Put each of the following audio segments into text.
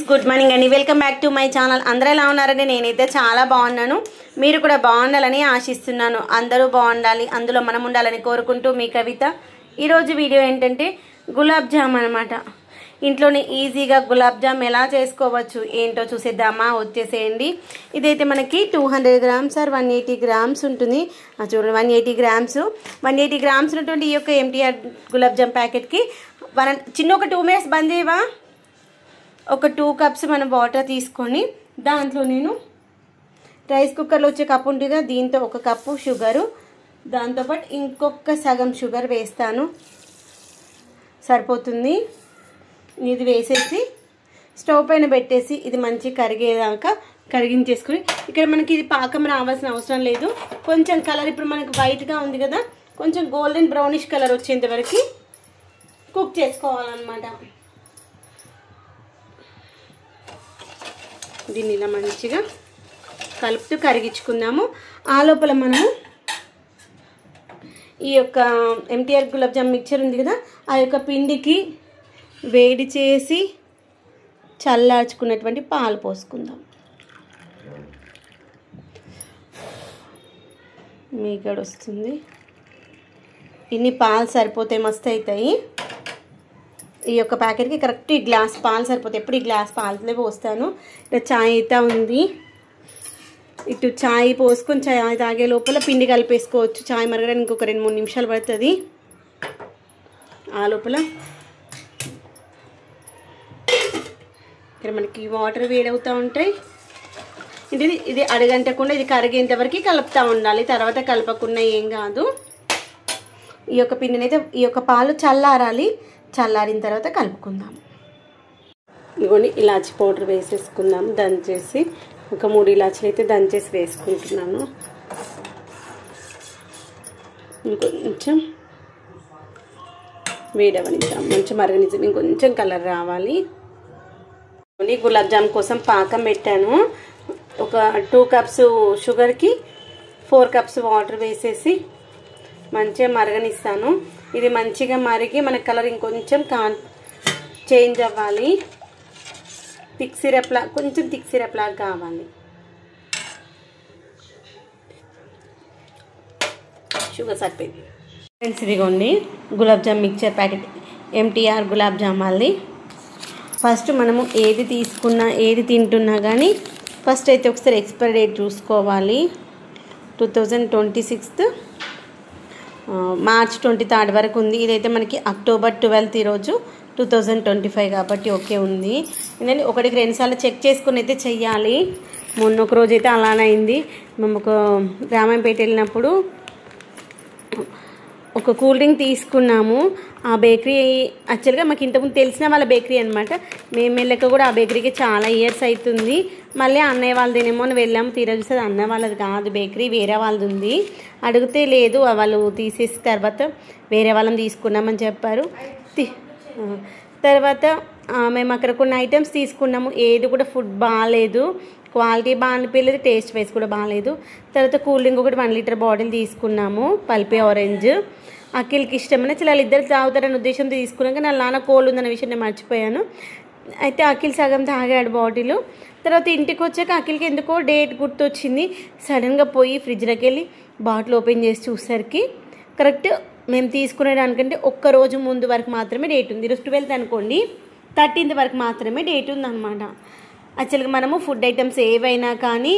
Good morning అండి. Welcome back to my channel. అందరూ ఎలా ఉన్నారండి? నేనైతే చాలా బాగున్నాను. మీరు కూడా బాగుండాలని ఆశిస్తున్నాను. అందరూ బాగుండాలి, అందులో మనం ఉండాలని కోరుకుంటూ మీ కవిత. ఈరోజు వీడియో ఏంటంటే గులాబ్ జామ్ అనమాట. ఇంట్లోనే ఈజీగా గులాబ్ జామ్ ఎలా చేసుకోవచ్చు ఏంటో చూసేద్దామా? వచ్చేసేయండి. ఇదైతే మనకి 200 గ్రామ్స్ ఆర్ 180 గ్రామ్స్ ఉంటుంది. చూడండి, 180 గ్రామ్స్ ఉన్నటువంటి ఈ యొక్క ఎంటీఆర్ గులాబ్ జామ్ ప్యాకెట్కి చిన్న ఒక 2 మినిట్స్ బంద్ చేయవా? ఒక 2 కప్స్ మనం వాటర్ తీసుకొని దాంట్లో నేను రైస్ కుక్కర్లో వచ్చే కప్పు ఉంటుంది కదా, దీంతో 1 కప్పు షుగరు, దాంతోపాటు ఇంకొక సగం షుగర్ వేస్తాను, సరిపోతుంది. ఇది వేసేసి స్టవ్ పైన పెట్టేసి ఇది మంచి కరిగేదాకా కరిగించేసుకుని, ఇక్కడ మనకి ఇది పాకం రావాల్సిన అవసరం లేదు. కొంచెం కలర్ ఇప్పుడు మనకు వైట్గా ఉంది కదా, కొంచెం గోల్డెన్ బ్రౌనిష్ కలర్ వచ్చేంత వరకు కుక్ చేసుకోవాలన్నమాట. దీన్ని ఇలా మంచిగా కలుపుతూ కరిగించుకుందాము. ఆ లోపల మనము ఈ యొక్క ఎంటీఆర్ గులాబ్ జామ్ మిక్చర్ ఉంది కదా, ఆ యొక్క పిండికి వేడి చేసి చల్లార్చుకున్నటువంటి పాలు పోసుకుందాం. మీగడ వస్తుంది. ఇన్ని పాలు సరిపోతాయి, మస్తు అవుతాయి. ఈ యొక్క ప్యాకెట్కి కరెక్ట్ ఈ గ్లాస్ పాలు సరిపోతాయి. ఎప్పుడు ఈ గ్లాస్ పాలతో పోస్తాను. ఇట్లా చాయ్ అయితే ఉంది. ఇటు చాయ్ పోసుకొని చాయ్ తాగే లోపల పిండి కలిపేసుకోవచ్చు. చాయ్ మరగడానికి ఇంకొక 2-3 నిమిషాలు పడుతుంది. ఆ లోపల ఇక్కడ మనకి వాటర్ వేడవుతూ ఉంటాయి. ఇది అడగంటకుండా ఇది కరిగేంత వరకు కలుపుతూ ఉండాలి. తర్వాత కలపకుండా ఏం కాదు. ఈ యొక్క పిండిని అయితే ఈ యొక్క పాలు చల్లారాలి. చల్లారిన తర్వాత కలుపుకుందాం. ఇదిగోండి, ఇలాచి పౌడర్ వేసేసుకుందాం. దంచేసి ఒక 3 ఇలాచీలు అయితే దంచేసి వేసుకుంటున్నాను. ఇంకొంచెం వేడవనిద్దాం, మంచిగా మరగనిద్దాం. ఇంకొంచెం కలర్ రావాలి. గులాబ్ జామ్ కోసం పాకం పెట్టాను. ఒక 2 కప్స్ షుగర్కి 4 కప్స్ వాటర్ వేసేసి మంచిగా మరగనిస్తాను. ఇది మంచిగా మరిగి మన కలర్ ఇంకొంచెం చేంజ్ అవ్వాలి. థిక్ సిరప్ లా, కొంచెం థిక్ సిరప్ లాగా కావాలి. షుగర్ సరిపోయింది. ఫ్రెండ్స్, ఇదిగోండి gulab jam mixture packet, MTR gulab jam వాళ్ళది. ఫస్ట్ మనము ఏది తీసుకున్నా ఏది తింటున్నా కానీ ఫస్ట్ అయితే ఒకసారి ఎక్స్పైరీ డేట్ చూసుకోవాలి. 2026 మార్చ్ 23 వరకు ఉంది. ఇదైతే మనకి అక్టోబర్ 12 ఈరోజు 2025 కాబట్టి ఓకే ఉంది. ఎందుకంటే 1-2 సార్లు చెక్ చేసుకుని అయితే చెయ్యాలి. మొన్న ఒక రోజు అయితే అలానే అయింది. మేము ఒక రామాయంపేట వెళ్ళినప్పుడు ఒక కూల్ డ్రింక్ తీసుకున్నాము. ఆ బేకరీ యాక్చువల్గా మాకు ఇంతకుముందు తెలిసిన వాళ్ళ బేకరీ అనమాట. మేము వెళ్ళక కూడా ఆ బేకరీకి చాలా ఇయర్స్ అవుతుంది. మళ్ళీ అన్నయ్య వాళ్ళదేనేమో అని వెళ్ళాము. తీరా చూస్తే అన్నయ్య వాళ్ళది కాదు బేకరీ, వేరే వాళ్ళది ఉంది. అడిగితే లేదు, వాళ్ళు తీసేసిన తర్వాత వేరే వాళ్ళని తీసుకున్నామని చెప్పారు. తర్వాత మేము అక్కడ కొన్ని ఐటమ్స్ తీసుకున్నాము. ఏది కూడా ఫుడ్ బాగాలేదు, క్వాలిటీ బాగానిపించలేదు, టేస్ట్ వైజ్ కూడా బాగాలేదు. తర్వాత కూల్ డ్రింక్ ఒకటి 1 లీటర్ బాటిల్ తీసుకున్నాము, పల్పే ఆరెంజ్. అఖిల్కి ఇష్టమైన చిల్లలు ఇద్దరు తాగుతారనే ఉద్దేశంతో తీసుకున్నాక నా నాన్న కోల్డ్ ఉందన్న విషయం నేను మర్చిపోయాను. అయితే అఖిల్ సగం తాగాడు బాటిల్. తర్వాత ఇంటికి వచ్చాక అఖిల్కి ఎందుకో డేట్ గుర్తొచ్చింది. సడన్గా పోయి ఫ్రిడ్జ్లోకి వెళ్ళి బాటిల్ ఓపెన్ చేసి చూసేసరికి కరెక్ట్ మేము తీసుకునే దానికంటే 1 రోజు ముందు వరకు మాత్రమే డేట్ ఉంది. ఈరోజు 12th అనుకోండి, 13th వరకు మాత్రమే డేట్ ఉందన్నమాట. యాక్చువల్గా మనము ఫుడ్ ఐటమ్స్ ఏవైనా కానీ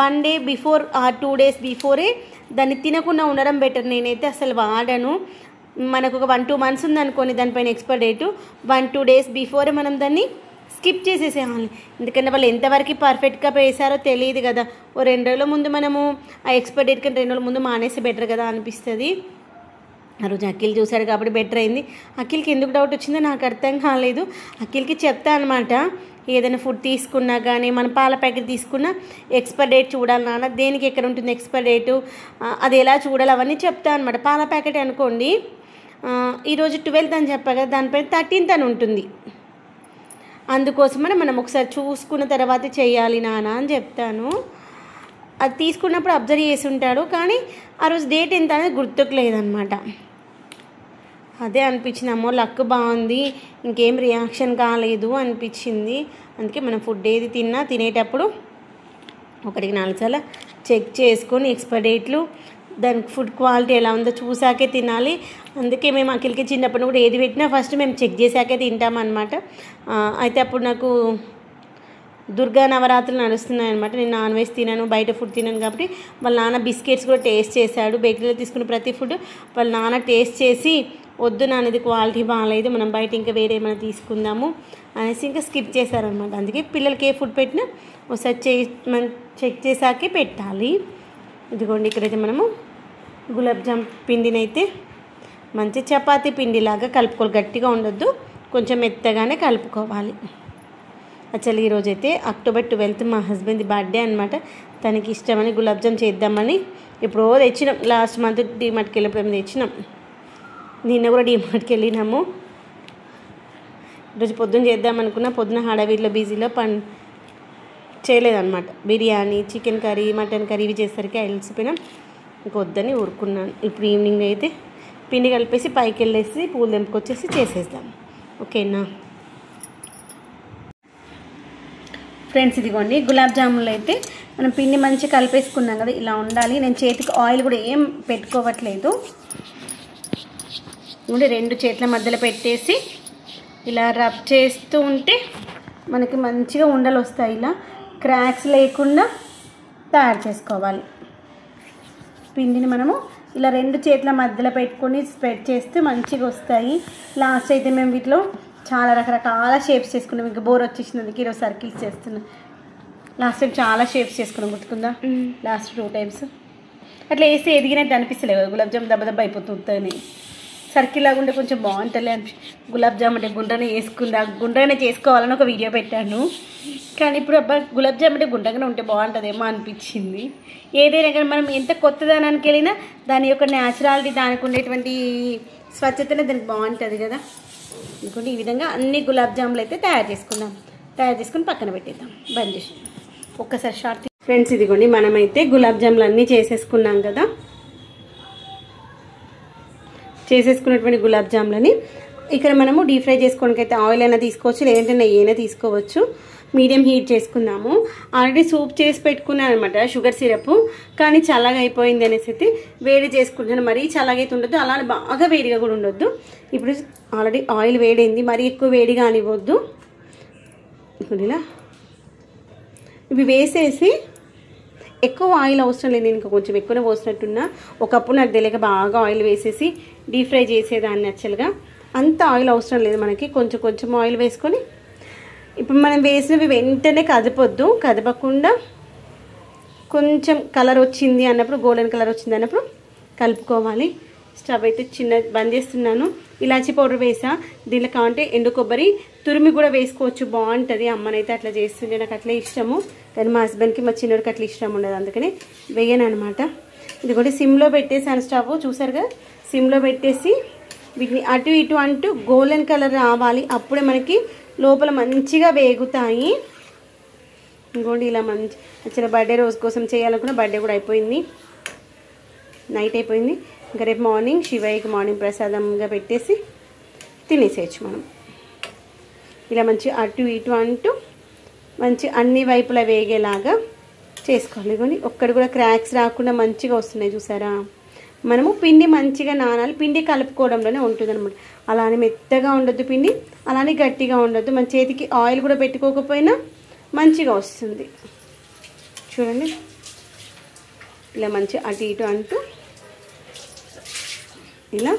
1 డే బిఫోర్ ఆర్ 2 డేస్ బిఫోరే దాన్ని తినకుండా ఉండడం బెటర్. నేనైతే అసలు వాడను. మనకు ఒక 1-2 మంత్స్ ఉందనుకోండి దానిపైన ఎక్స్పైర్ డేటు, 1-2 డేస్ బిఫోరే మనం దాన్ని స్కిప్ చేసేసేయాలి. ఎందుకంటే వాళ్ళు ఎంతవరకు పర్ఫెక్ట్గా వేసారో తెలియదు కదా. ఓ 2 రోజుల ముందు మనము ఆ ఎక్స్పైర్ డేట్ కంటే 2 రోజుల ముందు మానేసి బెటర్ కదా అనిపిస్తుంది. ఆ రోజు అఖిల్ చూశాడు కాబట్టి బెటర్ అయింది. అఖిల్కి ఎందుకు డౌట్ వచ్చిందో నాకు అర్థం కాలేదు. అఖిల్కి చెప్తా అనమాట, ఏదైనా ఫుడ్ తీసుకున్నా కానీ మన పాల ప్యాకెట్ తీసుకున్నా ఎక్స్పైర్ డేట్ చూడాలి నాన్న, దేనికి ఎక్కడ ఉంటుంది ఎక్స్పైర్ డేటు, అది ఎలా చూడాలి అవన్నీ చెప్తా అనమాట. పాల ప్యాకెట్ అనుకోండి, ఈరోజు 12th అని చెప్పా కదా, దానిపైన 13th అని ఉంటుంది. అందుకోసమని మనం ఒకసారి చూసుకున్న తర్వాత చేయాలి నాన్న అని చెప్తాను. అది తీసుకున్నప్పుడు అబ్జర్వ్ చేసి ఉంటాడు, కానీ ఆ రోజు డేట్ ఎంత అనేది గుర్తుకు లేదనమాట. అదే అనిపించింది, అమ్మో లక్ బాగుంది, ఇంకేం రియాక్షన్ కాలేదు అనిపించింది. అందుకే మనం ఫుడ్ ఏది తినేటప్పుడు 1-4 సార్లు చెక్ చేసుకొని ఎక్స్పైరీ డేట్లు, దానికి ఫుడ్ క్వాలిటీ ఎలా ఉందో చూసాకే తినాలి. అందుకే మేము అఖిల్కి చిన్నప్పుడు కూడా ఏది పెట్టినా ఫస్ట్ మేము చెక్ చేసాకే తింటామన్నమాట. అయితే అప్పుడు నాకు దుర్గా నవరాత్రులు నడుస్తున్నాయి అనమాట. నేను నాన్ వెజ్ తినను, బయట ఫుడ్ తినను కాబట్టి వాళ్ళ నాన్న బిస్కెట్స్ కూడా టేస్ట్ చేశాడు. బేకరీలో తీసుకున్న ప్రతి ఫుడ్ వాళ్ళ నాన్న టేస్ట్ చేసి, వద్దు నాన్నది క్వాలిటీ బాగాలేదు, మనం బయట ఇంకా వేరే ఏమైనా తీసుకుందాము అనేసి ఇంకా స్కిప్ చేశారనమాట. అందుకే పిల్లలకి ఏ ఫుడ్ పెట్టినా ఒకసారి చెక్ చేసాకే పెట్టాలి. ఇదిగోండి, ఇక్కడైతే మనము గులాబ్ జామ్ పిండిని అయితే మంచి చపాతీ పిండిలాగా కలుపుకోవాలి. గట్టిగా ఉండొద్దు, కొంచెం మెత్తగానే కలుపుకోవాలి. యాక్చువల్లీ ఈరోజైతే అక్టోబర్ 12 మా హస్బెండ్ బర్త్డే అనమాట. తనకి ఇష్టమని గులాబ్ జామ్ చేద్దామని ఎప్పుడో తెచ్చినాం. లాస్ట్ మంత్ డీమార్ట్కి వెళ్ళినప్పుడు ఏమి తెచ్చినాం. నిన్న కూడా డీమార్ట్కి వెళ్ళినాము. ఈరోజు పొద్దున్న చేద్దామనుకున్నా, పొద్దున హడావిడిలో బిజీలో చేయలేదన్నమాట. Biryani, chicken curry, mutton curry ఇవి చేసేసరికి అలసిపోయినాం, ఇంకొద్దని ఊరుకున్నాను. ఇప్పుడు ఈవినింగ్ అయితే పిండి కలిపేసి పైకి వెళ్ళేసి పూలు తెంపుకొచ్చేసి చేసేద్దాం. ఓకేనా ఫ్రెండ్స్? ఇదిగోండి గులాబ్ జామున్లు అయితే మనం పిండి మంచిగా కలిపేసుకున్నాం కదా, ఇలా ఉండాలి. నేను చేతికి ఆయిల్ కూడా ఏం పెట్టుకోవట్లేదు. ఇప్పుడు 2 చేతుల మధ్యలో పెట్టేసి ఇలా రబ్ చేస్తూ ఉంటే మనకి మంచిగా ఉండలు వస్తాయి. ఇలా క్రాక్స్ లేకుండా తయారు చేసుకోవాలి. పిండిని మనము ఇలా 2 చేతుల మధ్యలో పెట్టుకొని స్ప్రెడ్ చేస్తే మంచిగా వస్తాయి. లాస్ట్ అయితే మేము వీటిలో చాలా రకరకాల షేప్స్ చేసుకున్నాం. ఇంకా బోర్ వచ్చేసినందుకు ఈరోజు సర్కిల్స్ చేస్తున్నాం. లాస్ట్ టైం చాలా షేప్స్ చేసుకున్నాం, గుర్తుకుందా? లాస్ట్ 2 టైమ్స్ అట్లా వేస్తే ఎదిగినట్టు అనిపిస్తలేదు కదా, గులాబ్ జామ్ దెబ్బ అయిపోతుంది. సర్కిల్ లాగా ఉంటే కొంచెం బాగుంటుంది గులాబ్ జామ్ అంటే గుండ్రనే వేసుకుందా, గుండ్రగానే చేసుకోవాలని ఒక వీడియో పెట్టాను. కానీ ఇప్పుడు గులాబ్ జామ్ అంటే గుండ్రగానే ఉంటే బాగుంటుందేమో అనిపించింది. ఏదైనా కానీ మనం ఎంత కొత్తదనానికి వెళ్ళినా దాని యొక్క న్యాచురాలిటీ, దానికి ఉండేటువంటి స్వచ్ఛతనే దానికి బాగుంటుంది కదా. అనుకోండి, ఈ విధంగా అన్ని గులాబ్ జాములు అయితే తయారు చేసుకుని పక్కన పెట్టేద్దాం. బంద్ చేసి ఒక్కసారి షార్ట్. ఫ్రెండ్స్ ఇదిగోండి, మనమైతే గులాబ్ జాములు అన్నీ చేసేసుకున్నాం కదా. చేసేసుకున్నటువంటి గులాబ్ జాములని ఇక్కడ మనము డీప్ ఫ్రై చేసుకోవడానికి అయితే ఆయిల్ అయినా తీసుకోవచ్చు, లేదంటే నెయ్యి అయినా తీసుకోవచ్చు. మీడియం హీట్ చేసుకుందాము. ఆల్రెడీ సూప్ చేసి పెట్టుకున్నాను అనమాట, షుగర్ సిరప్. కానీ చల్లగా అయిపోయింది అనేసి అయితే వేడి చేసుకుంటాను. మరీ చల్లగా అయితే ఉండొద్దు, అలానే బాగా వేడిగా కూడా ఉండొద్దు. ఇప్పుడు ఆల్రెడీ ఆయిల్ వేడైంది, మరీ ఎక్కువ వేడిగా అనివ్వద్దు. ఇప్పుడు ఇలా ఇవి వేసేసి, ఎక్కువ ఆయిల్ అవసరం లేదు, ఇంకా కొంచెం ఎక్కువనే పోసినట్టున్నా. ఒకప్పుడు నాకు తెలియక బాగా ఆయిల్ వేసేసి డీప్ ఫ్రై చేసేదాన్ని. యాక్చువల్గా అంత ఆయిల్ అవసరం లేదు మనకి, కొంచెం ఆయిల్ వేసుకొని ఇప్పుడు మనం వేసినవి వెంటనే కదపొద్దు. కదపకుండా కొంచెం కలర్ వచ్చింది అన్నప్పుడు, గోల్డెన్ కలర్ వచ్చింది అన్నప్పుడు కలుపుకోవాలి. స్టవ్ అయితే బంద్ చేస్తున్నాను. ఇలాచీ పౌడర్ వేసా. దీనిలో కావాలంటే ఎండు కొబ్బరి తురిమి కూడా వేసుకోవచ్చు, బాగుంటుంది. అమ్మనైతే అట్లా చేస్తుండే, నాకు అట్లా ఇష్టము. కానీ మా హస్బెండ్కి, మా చిన్నోడికి అట్లా ఇష్టం ఉండదు, అందుకని వేయను అనమాట. ఇది కూడా సిమ్లో పెట్టేసాను స్టవ్, చూసారు కదా. సిమ్లో పెట్టేసి వీటిని అటు ఇటు అంటూ గోల్డెన్ కలర్ రావాలి, అప్పుడే మనకి లోపల మంచిగా వేగుతాయి. ఇంకోండి ఇలా మంచి యాక్చువల్గా బర్త్డే రోజు కోసం చేయాలనుకున్న, బర్త్డే కూడా అయిపోయింది, నైట్ అయిపోయింది. ఇంకా రేపు మార్నింగ్ శివయ్యకి మార్నింగ్ ప్రసాదంగా పెట్టేసి తినేసేయచ్చు మనం. ఇలా మంచి అటు ఇటు అంటూ మంచి అన్ని వైపులా వేగేలాగా చేసుకోవాలి. కానీ ఒక్కటి కూడా క్రాక్స్ రాకుండా మంచిగా వస్తున్నాయి, చూసారా. మనము పిండి మంచిగా నానాలి, పిండి కలుపుకోవడంలోనే ఉంటుంది అనమాట. అలానే మెత్తగా ఉండొద్దు పిండి, అలానే గట్టిగా ఉండొద్దు. మన చేతికి ఆయిల్ కూడా పెట్టుకోకపోయినా మంచిగా వస్తుంది. చూడండి, ఇలా మంచి అటు ఇటు అంటూ ఇలా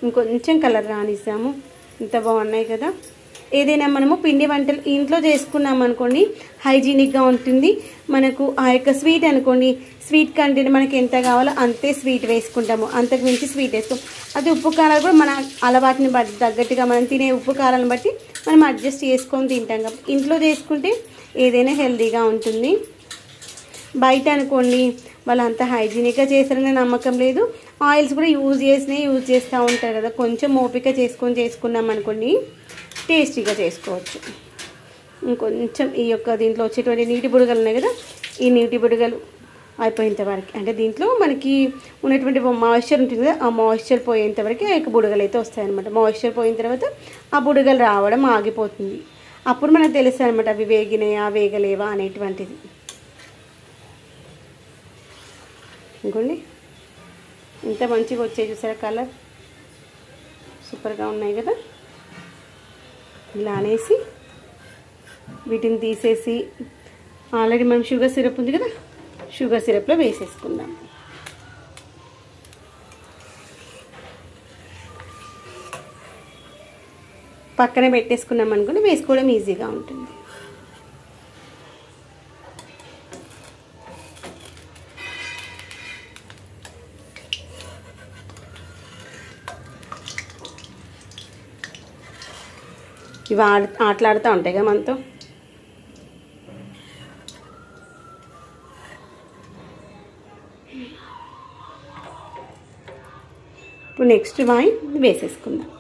ఇంకొంచెం కలర్ రానిస్తాము. ఇంత బాగున్నాయి కదా. ఏదైనా మనము పిండి వంటలు ఇంట్లో చేసుకున్నాం అనుకోండి, హైజీనిక్గా ఉంటుంది. మనకు ఆ యొక్క స్వీట్ అనుకోండి, స్వీట్ కంటెంట్ మనకి ఎంత కావాలో అంతే స్వీట్ వేసుకుంటాము, అంతకు మించి స్వీట్ వేస్తాం. అది ఉప్పు కారాలు కూడా మన అలవాటుని బట్టి తగ్గట్టుగా మనం తినే ఉప్పు కారాలను బట్టి మనం అడ్జస్ట్ చేసుకొని తింటాం. కాబట్టి ఇంట్లో చేసుకుంటే ఏదైనా హెల్తీగా ఉంటుంది. బయట అనుకోండి వాళ్ళు అంత హైజీనిక్గా చేస్తారనే నమ్మకం లేదు. ఆయిల్స్ కూడా యూజ్ చేస్తూ ఉంటారు కదా. కొంచెం ఓపిక చేసుకున్నాం అనుకోండి, టేస్టీగా చేసుకోవచ్చు. ఇంకొంచెం ఈ యొక్క దీంట్లో వచ్చేటువంటి నీటి బుడగలు ఉన్నాయి కదా, ఈ నీటి బుడగలు అయిపోయేంత వరకు, అంటే దీంట్లో మనకి ఉన్నటువంటి మాయిశ్చర్ ఉంటుంది కదా, ఆ మాయిశ్చర్ పోయేంత వరకు ఆ యొక్క బుడగలు అయితే వస్తాయన్నమాట. మాయిశ్చర్ పోయిన తర్వాత ఆ బుడగలు రావడం ఆగిపోతుంది. అప్పుడు మనకు తెలుస్తుంది అనమాట అవి వేగినాయా వేగలేవా అనేటువంటిది. ఇంకోండి ఎంత మంచిగా వచ్చాయి చూసారా, కలర్ సూపర్గా ఉన్నాయి కదా. ఇలా అనేసి వీటిని తీసేసి ఆల్రెడీ మనం షుగర్ సిరప్ ఉంది కదా, షుగర్ సిరప్లో వేసేసుకుందాం. పక్కన పెట్టేసుకున్నాం అనుకుని వేసుకోవడం ఈజీగా ఉంటుంది. ఇవి ఆటలాడుతూ ఉంటాయి కదా మనతో. ఇప్పుడు నెక్స్ట్ వాయి వేసేసుకుందాం.